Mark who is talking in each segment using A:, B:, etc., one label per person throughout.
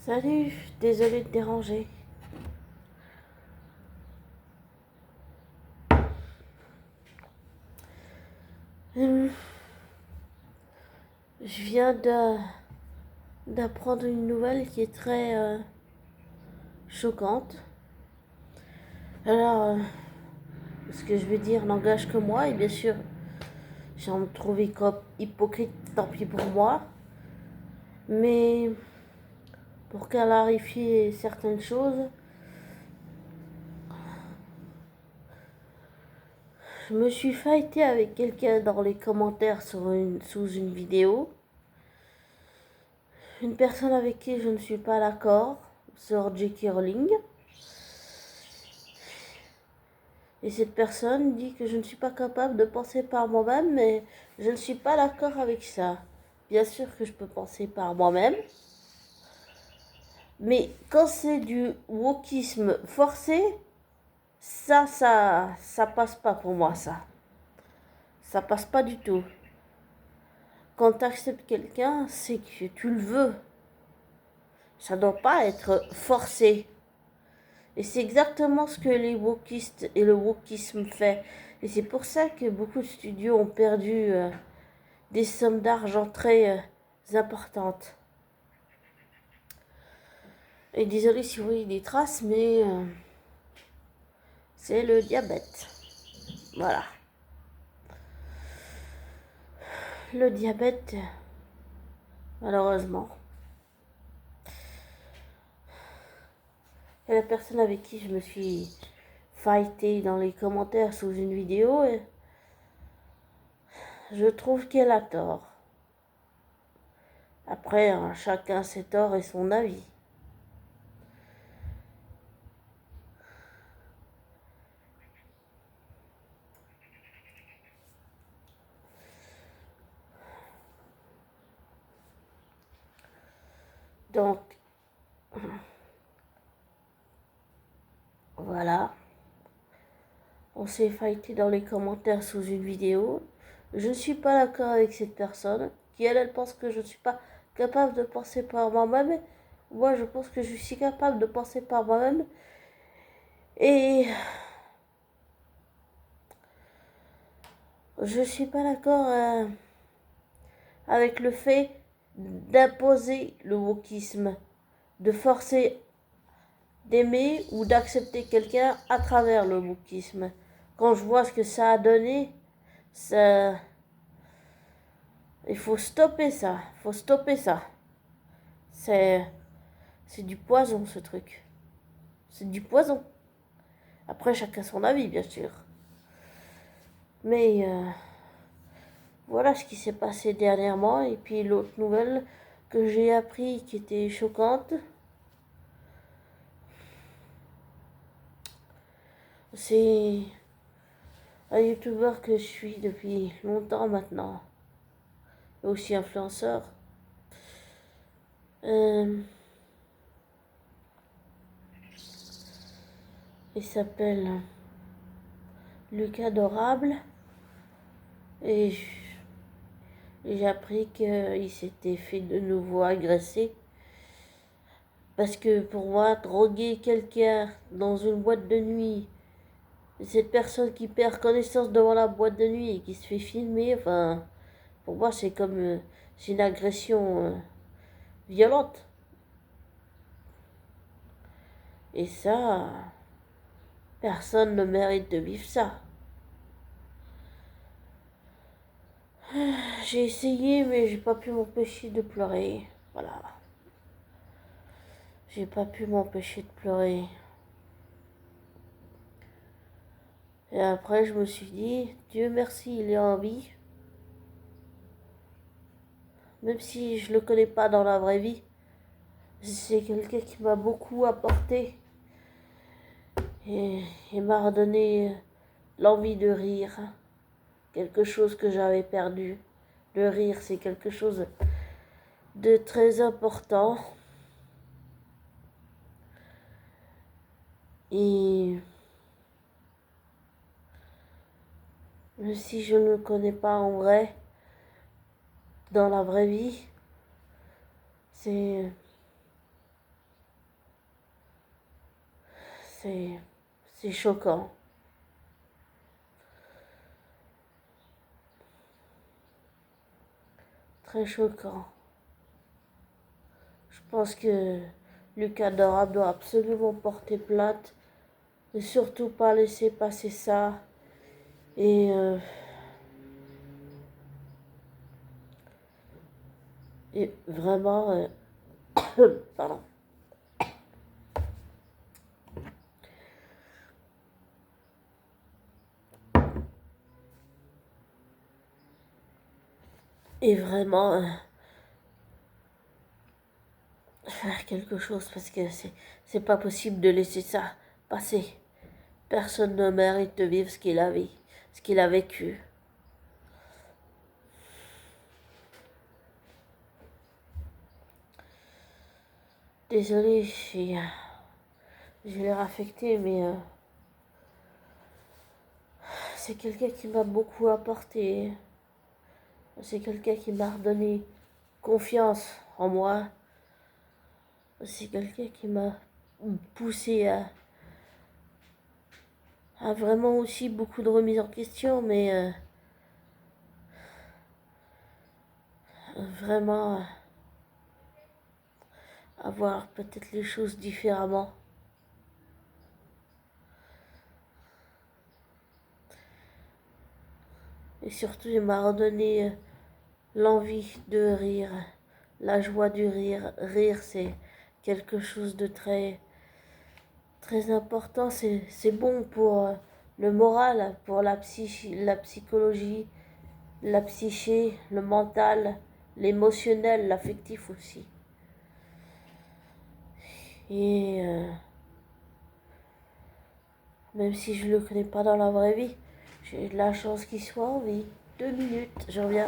A: Salut, désolé de déranger. Hum, Je viens d'apprendre une nouvelle qui est très choquante. Alors, ce que je vais dire n'engage que moi, et bien sûr, j'en me trouve hypocrite, tant pis pour moi. Mais pour clarifier certaines choses, je me suis fighté avec quelqu'un dans les commentaires sous une vidéo. Une personne avec qui je ne suis pas d'accord sur J.K. Rowling. Et cette personne dit que je ne suis pas capable de penser par moi-même, mais je ne suis pas d'accord avec ça. Bien sûr que je peux penser par moi-même, mais quand c'est du wokisme forcé, ça passe pas pour moi, ça. Ça passe pas du tout. Quand tu acceptes quelqu'un, c'est que tu le veux. Ça doit pas être forcé. Et c'est exactement ce que les wokistes et le wokisme fait. Et c'est pour ça que beaucoup de studios ont perdu des sommes d'argent très importantes. Et désolé si vous voyez des traces, mais c'est le diabète. Voilà. Le diabète, malheureusement. Et la personne avec qui je me suis fighté dans les commentaires sous une vidéo, je trouve qu'elle a tort. Après, chacun ses torts et son avis. Donc, voilà. On s'est fighté dans les commentaires sous une vidéo. Je ne suis pas d'accord avec cette personne qui, elle pense que je ne suis pas capable de penser par moi-même. Moi, je pense que je suis capable de penser par moi-même. Et je ne suis pas d'accord avec le fait d'imposer le wokisme, de forcer d'aimer ou d'accepter quelqu'un à travers le wokisme. Quand je vois ce que ça a donné, ça... il faut stopper ça. Il faut stopper ça. C'est du poison, ce truc. C'est du poison. Après, chacun son avis, bien sûr. Mais voilà ce qui s'est passé dernièrement. Et puis l'autre nouvelle que j'ai appris qui était choquante, c'est un youtubeur que je suis depuis longtemps maintenant. Et aussi influenceur. Il s'appelle Lucas Adorable. Et j'ai appris qu'il s'était fait de nouveau agresser. Parce que pour moi, droguer quelqu'un dans une boîte de nuit, cette personne qui perd connaissance devant la boîte de nuit et qui se fait filmer, enfin, pour moi, c'est comme c'est une agression violente. Et ça, personne ne mérite de vivre ça. J'ai essayé, mais j'ai pas pu m'empêcher de pleurer. Voilà. J'ai pas pu m'empêcher de pleurer. Et après, je me suis dit, Dieu merci, il est en vie. Même si je le connais pas dans la vraie vie, c'est quelqu'un qui m'a beaucoup apporté et m'a redonné l'envie de rire. Quelque chose que j'avais perdu. Le rire, c'est quelque chose de très important. Et même si je ne le connais pas en vrai, dans la vraie vie, c'est c'est choquant. Très choquant. Je pense que Lucas Adorable doit absolument porter plainte et surtout pas laisser passer ça. Et vraiment, pardon. Et vraiment faire quelque chose parce que c'est pas possible de laisser ça passer. Personne ne mérite de vivre ce qu'il a vécu. Désolée, j'ai l'air affectée, mais c'est quelqu'un qui m'a beaucoup apporté. C'est quelqu'un qui m'a redonné confiance en moi. C'est quelqu'un qui m'a poussé à vraiment aussi beaucoup de remises en question, mais vraiment à voir peut-être les choses différemment. Et surtout, il m'a redonné l'envie de rire, la joie du rire. Rire, c'est quelque chose de très, très important. C'est bon pour le moral, pour la psychologie, la psyché, le mental, l'émotionnel, l'affectif aussi. Et même si je ne le connais pas dans la vraie vie, j'ai de la chance qu'il soit en vie. 2 minutes, je reviens.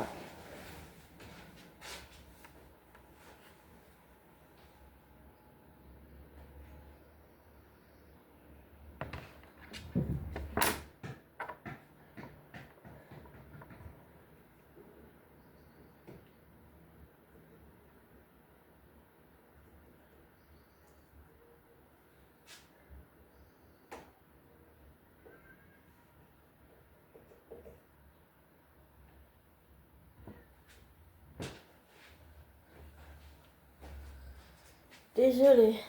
A: Désolée.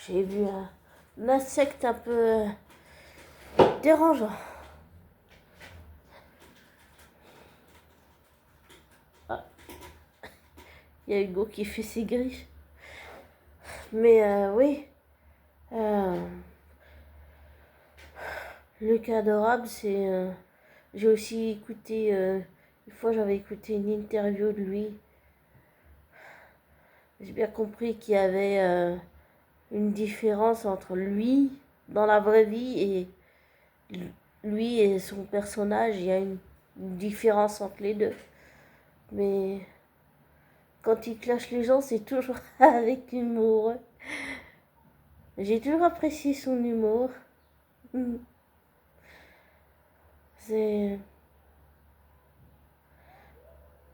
A: J'ai vu un insecte un peu dérangeant. Ah, il y a Hugo qui fait ses griffes. Mais oui, euh, le cas adorable, c'est... j'ai aussi écouté... une fois, j'avais écouté une interview de lui. J'ai bien compris qu'il y avait une différence entre lui, dans la vraie vie, et lui et son personnage. Il y a une différence entre les deux. Mais quand il clash les gens, c'est toujours avec humour. J'ai toujours apprécié son humour. C'est...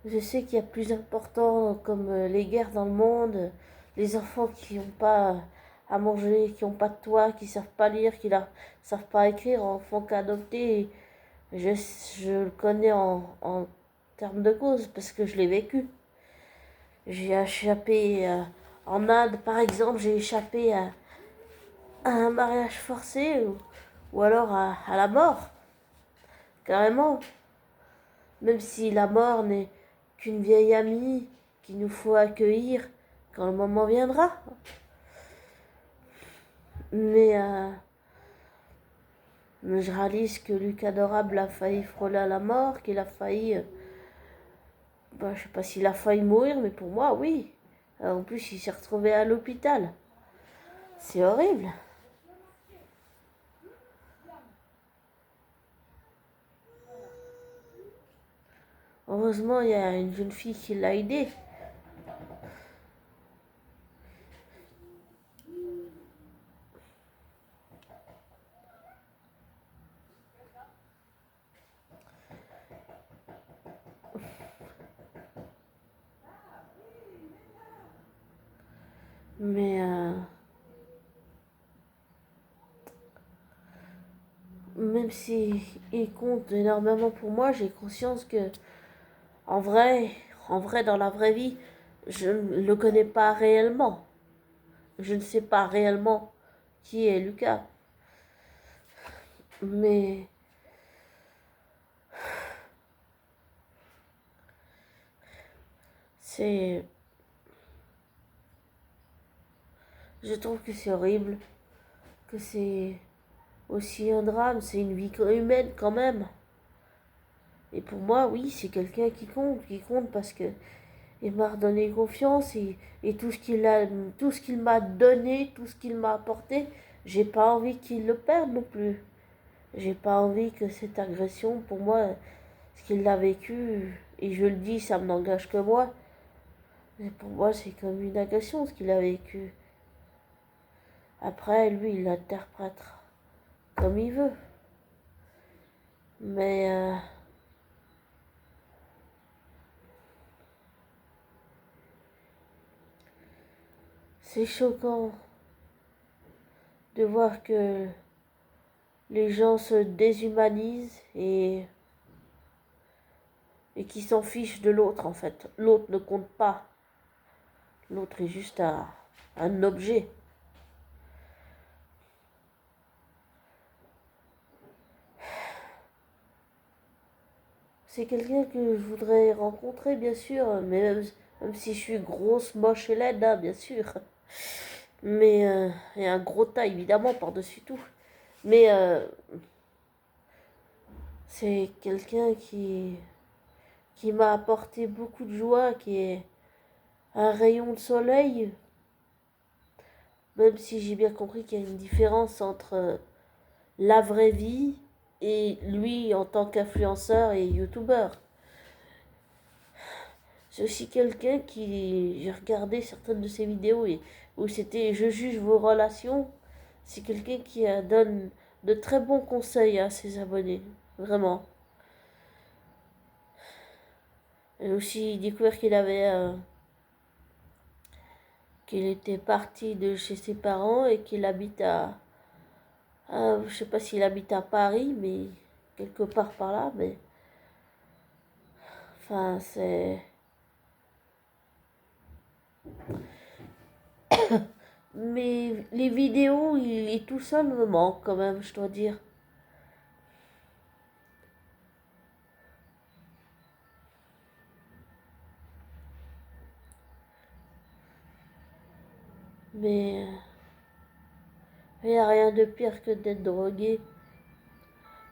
A: Je sais qu'il y a plus important comme les guerres dans le monde, les enfants qui n'ont pas à manger, qui n'ont pas de toit, qui ne savent pas lire, qui ne savent pas écrire, en font qu'adopter. Je le connais en termes de cause parce que je l'ai vécu. J'ai échappé en Inde, par exemple, j'ai échappé à un mariage forcé ou alors à la mort, carrément. Même si la mort n'est qu'une vieille amie qu'il nous faut accueillir quand le moment viendra. Mais je réalise que Luc Adorable a failli frôler à la mort, qu'il a failli... je ne sais pas s'il a failli mourir, mais pour moi, oui. En plus, il s'est retrouvé à l'hôpital. C'est horrible. Heureusement, il y a une jeune fille qui l'a aidé. Mais même si il compte énormément pour moi, j'ai conscience que en vrai, dans la vraie vie, je ne le connais pas réellement. Je ne sais pas réellement qui est Lucas. Mais c'est... Je trouve que c'est horrible, que c'est aussi un drame, c'est une vie humaine quand même. Et pour moi, oui, c'est quelqu'un qui compte parce que il m'a redonné confiance et tout ce qu'il m'a donné, tout ce qu'il m'a apporté, j'ai pas envie qu'il le perde non plus. J'ai pas envie que cette agression, pour moi, ce qu'il a vécu, et je le dis, ça n'engage que moi, mais pour moi, c'est comme une agression ce qu'il a vécu. Après, lui, il l'interprète comme il veut. Mais c'est choquant de voir que les gens se déshumanisent et qui s'en fichent de l'autre en fait. L'autre ne compte pas. L'autre est juste un objet. C'est quelqu'un que je voudrais rencontrer, bien sûr, mais même si je suis grosse, moche et laide, hein, bien sûr. Mais, et un gros tas, évidemment, par-dessus tout. Mais c'est quelqu'un qui m'a apporté beaucoup de joie, qui est un rayon de soleil, même si j'ai bien compris qu'il y a une différence entre la vraie vie et lui en tant qu'influenceur et youtubeur. C'est aussi quelqu'un qui, j'ai regardé certaines de ses vidéos et où c'était je juge vos relations. C'est quelqu'un qui donne de très bons conseils à ses abonnés, vraiment. J'ai aussi découvert qu'il était parti de chez ses parents et qu'il habite je sais pas s'il habite à Paris, mais quelque part par là, mais enfin c'est, mais les vidéos, il est tout seul me manque quand même, je dois dire. Mais il n'y a rien de pire que d'être drogué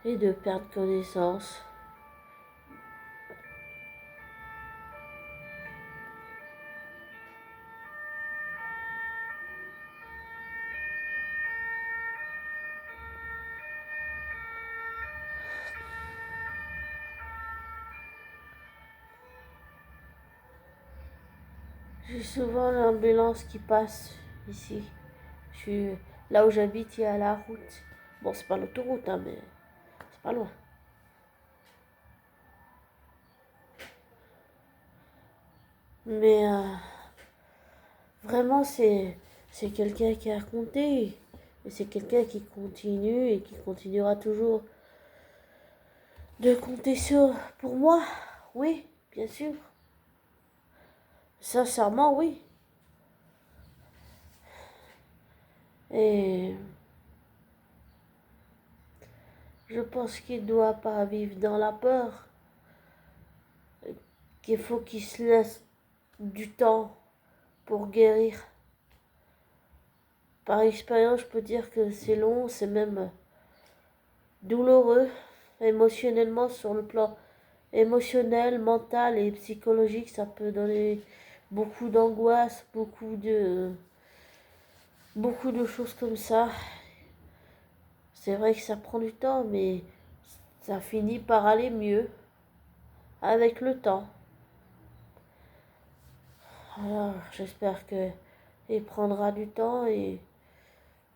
A: et de perdre connaissance. J'ai souvent l'ambulance qui passe ici. Je suis là où j'habite, il y a la route. Bon, c'est pas l'autoroute, hein, mais c'est pas loin. Mais vraiment, c'est quelqu'un qui a compté. Et c'est quelqu'un qui continue et qui continuera toujours de compter sur pour moi. Oui, bien sûr. Sincèrement, oui. Et je pense qu'il ne doit pas vivre dans la peur. Qu'il faut qu'il se laisse du temps pour guérir. Par expérience, je peux dire que c'est long, c'est même douloureux émotionnellement sur le plan émotionnel, mental et psychologique. Ça peut donner beaucoup d'angoisse, beaucoup de choses comme ça. C'est vrai que ça prend du temps, mais ça finit par aller mieux avec le temps. Alors, j'espère que il prendra du temps et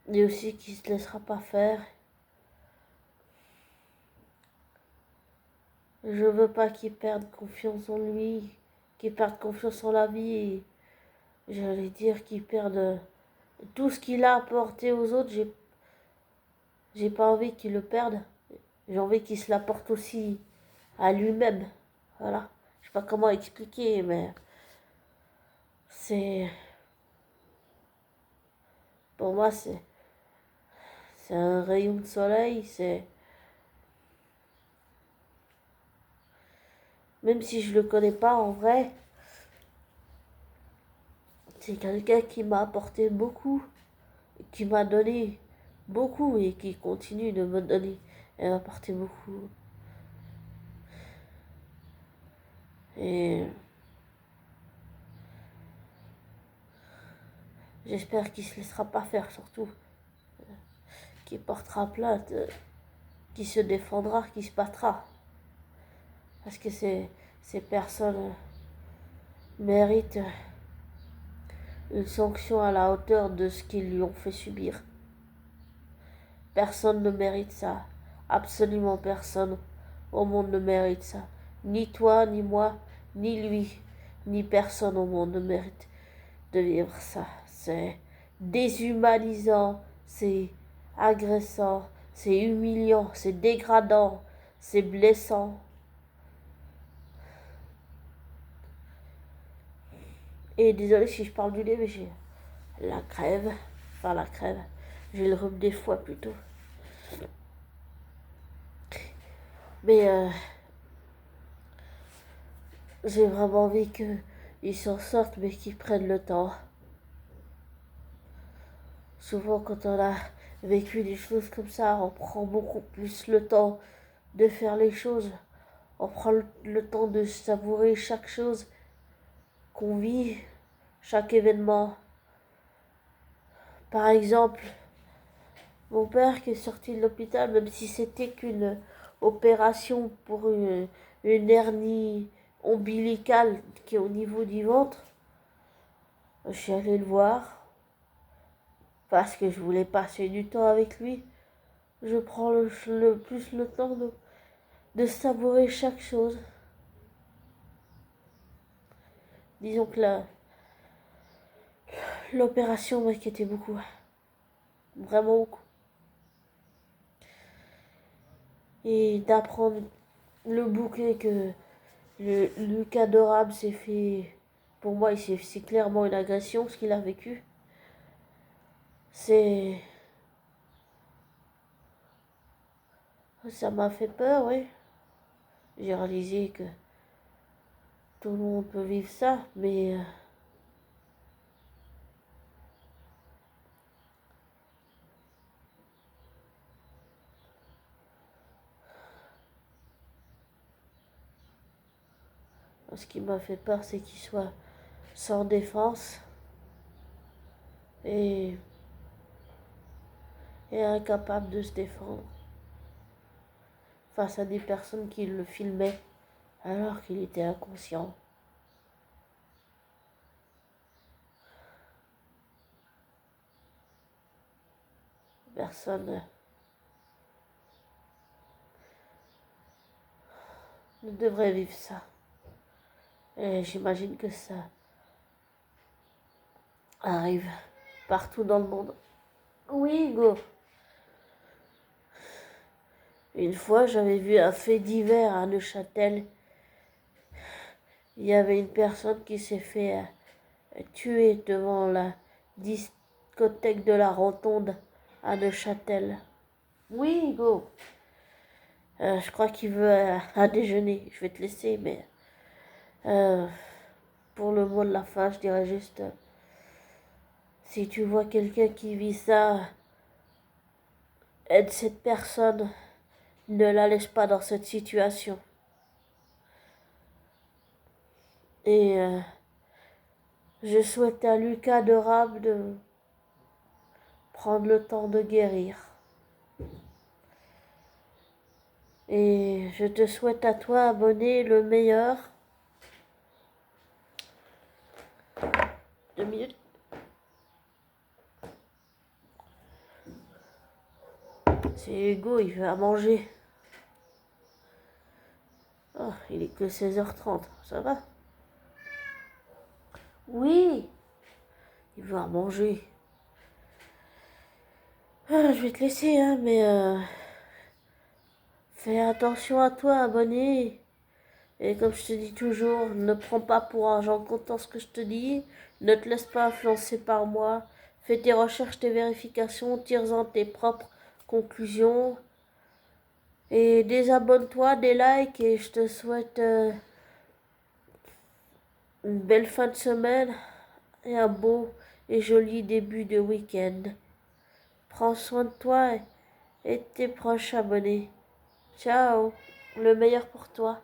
A: aussi qu'il se laissera pas faire. Je veux pas qu'il perde confiance en lui, qu'il perde confiance en la vie et j'allais dire qu'il perde tout ce qu'il a apporté aux autres. J'ai pas envie qu'il le perde. J'ai envie qu'il se la porte aussi à lui-même. Voilà. Je sais pas comment expliquer, mais c'est... Pour moi, c'est un rayon de soleil, c'est... Même si je le connais pas en vrai, c'est quelqu'un qui m'a apporté beaucoup, qui m'a donné beaucoup et qui continue de me donner et m'apporter beaucoup. Et j'espère qu'il se laissera pas faire, surtout, qu'il portera plainte, qu'il se défendra, qu'il se battra. Parce que ces personnes méritent une sanction à la hauteur de ce qu'ils lui ont fait subir. Personne ne mérite ça. Absolument personne au monde ne mérite ça. Ni toi, ni moi, ni lui, ni personne au monde ne mérite de vivre ça. C'est déshumanisant, c'est agressant, c'est humiliant, c'est dégradant, c'est blessant. Et désolé si je parle du lait, mais j'ai la crève, enfin la crève, j'ai le rhume des foies plutôt. Mais j'ai vraiment envie qu'ils s'en sortent, mais qu'ils prennent le temps. Souvent, quand on a vécu des choses comme ça, on prend beaucoup plus le temps de faire les choses. On prend le temps de savourer chaque chose qu'on vit, chaque événement. Par exemple, mon père qui est sorti de l'hôpital, même si c'était qu'une opération pour une hernie ombilicale qui est au niveau du ventre, je suis allée le voir parce que je voulais passer du temps avec lui. Je prends plus le temps de savourer chaque chose. Disons que l'opération m'inquiétait beaucoup. Vraiment beaucoup. Et d'apprendre le bouquet que Lucas Adorable s'est fait... Pour moi, c'est clairement une agression, ce qu'il a vécu. C'est... Ça m'a fait peur, oui. J'ai réalisé que tout le monde peut vivre ça, mais... ce qui m'a fait peur, c'est qu'il soit sans défense et, et incapable de se défendre face à des personnes qui le filmaient alors qu'il était inconscient. Personne ne devrait vivre ça. Et j'imagine que ça arrive partout dans le monde. Oui, Hugo. Une fois, j'avais vu un fait divers à Neuchâtel. Il y avait une personne qui s'est fait tuer devant la discothèque de la Rotonde à Neuchâtel. Oui, Hugo. Je crois qu'il veut un déjeuner. Je vais te laisser, mais pour le mot de la fin, je dirais juste si tu vois quelqu'un qui vit ça, aide cette personne. Ne la laisse pas dans cette situation. Et je souhaite à Lucas Adorable de prendre le temps de guérir. Et je te souhaite à toi, abonné, le meilleur. 2 minutes. C'est Hugo, il veut à manger. Oh, il est que 16h30, ça va? Oui, il veut à manger. Ah, je vais te laisser, hein, mais Fais attention à toi, abonné. Et comme je te dis toujours, ne prends pas pour argent comptant ce que je te dis. Ne te laisse pas influencer par moi. Fais tes recherches, tes vérifications, tire-en tes propres conclusions. Et désabonne-toi, des likes et je te souhaite une belle fin de semaine et un beau et joli début de week-end. Prends soin de toi et de tes proches abonnés. Ciao, le meilleur pour toi.